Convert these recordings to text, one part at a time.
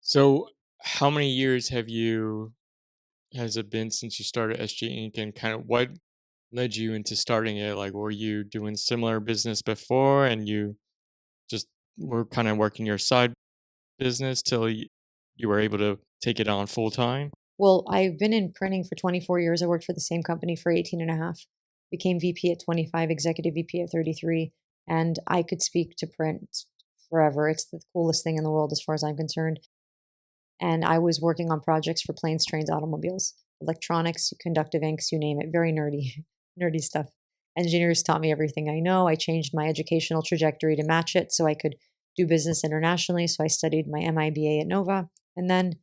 So, how many years has it been since you started SG Inc. and kind of what led you into starting it? Like, were you doing similar business before and you just were kind of working your side business till you were able to take it on full time? Well, I've been in printing for 24 years. I worked for the same company for 18 and a half. Became VP at 25, executive VP at 33, and I could speak to print forever. It's the coolest thing in the world as far as I'm concerned. And I was working on projects for planes, trains, automobiles, electronics, conductive inks, you name it. Very nerdy, nerdy stuff. Engineers taught me everything I know. I changed my educational trajectory to match it so I could do business internationally. So I studied my MIBA at Nova. And then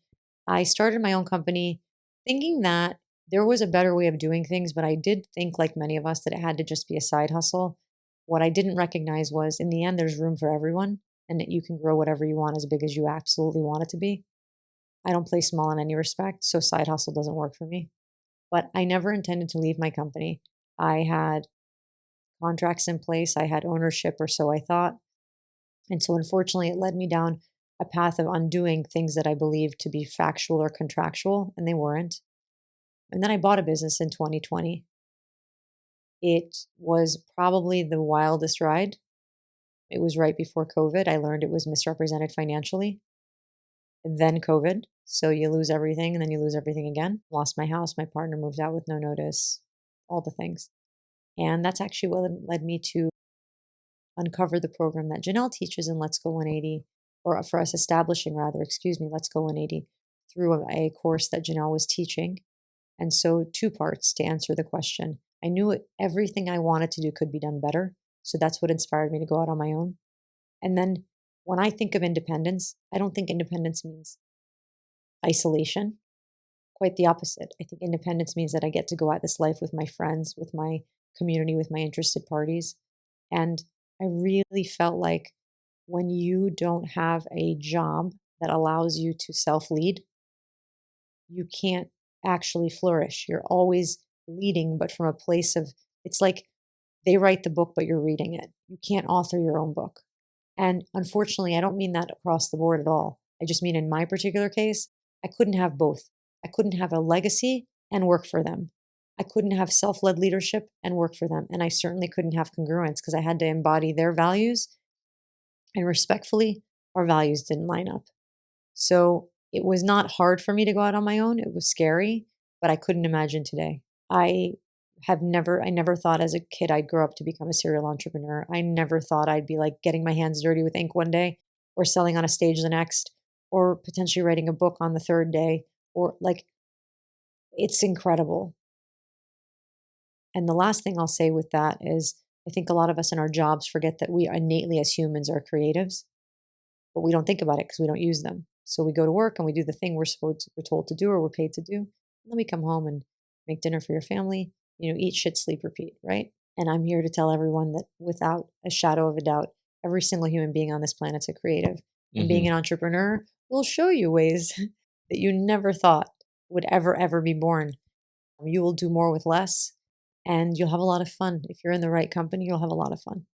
I started my own company thinking that there was a better way of doing things, but I did think, like many of us, that it had to just be a side hustle. What I didn't recognize was in the end, there's room for everyone and that you can grow whatever you want as big as you absolutely want it to be. I don't play small in any respect, so side hustle doesn't work for me. But I never intended to leave my company. I had contracts in place, I had ownership, or so I thought. And so unfortunately, it led me down a path of undoing things that I believed to be factual or contractual, and they weren't. And then I bought a business in 2020. It was probably the wildest ride. It was right before COVID. I learned it was misrepresented financially. And then COVID. So you lose everything and then you lose everything again. Lost my house. My partner moved out with no notice, all the things. And that's actually what led me to uncover the program that Janelle teaches in Let's Go 180, or for us establishing rather, excuse me, Let's Go 180 through a course that Janelle was teaching. And so, two parts to answer the question. I knew everything I wanted to do could be done better. So that's what inspired me to go out on my own. And then when I think of independence, I don't think independence means isolation. Quite the opposite. I think independence means that I get to go at this life with my friends, with my community, with my interested parties. And I really felt like when you don't have a job that allows you to self lead, you can't actually flourish. You're always leading, but from a place of it's like they write the book, but you're reading it. You can't author your own book. And unfortunately, I don't mean that across the board at all. I just mean in my particular case, I couldn't have both. I couldn't have a legacy and work for them. I couldn't have self led leadership and work for them. And I certainly couldn't have congruence because I had to embody their values. And respectfully, our values didn't line up. So it was not hard for me to go out on my own. It was scary, but I couldn't imagine today. I never thought as a kid I'd grow up to become a serial entrepreneur. I never thought I'd be like getting my hands dirty with ink one day or selling on a stage the next or potentially writing a book on the third day or like it's incredible. And the last thing I'll say with that is I think a lot of us in our jobs forget that we innately as humans are creatives, but we don't think about it because we don't use them. So we go to work and we do the thing we're told to do or we're paid to do. And then we come home and make dinner for your family, eat, shit, sleep, repeat, right? And I'm here to tell everyone that without a shadow of a doubt, every single human being on this planet's a creative. And being Hmm. an entrepreneur will show you ways that you never thought would ever be born. You will do more with less and you'll have a lot of fun. If you're in the right company, you'll have a lot of fun.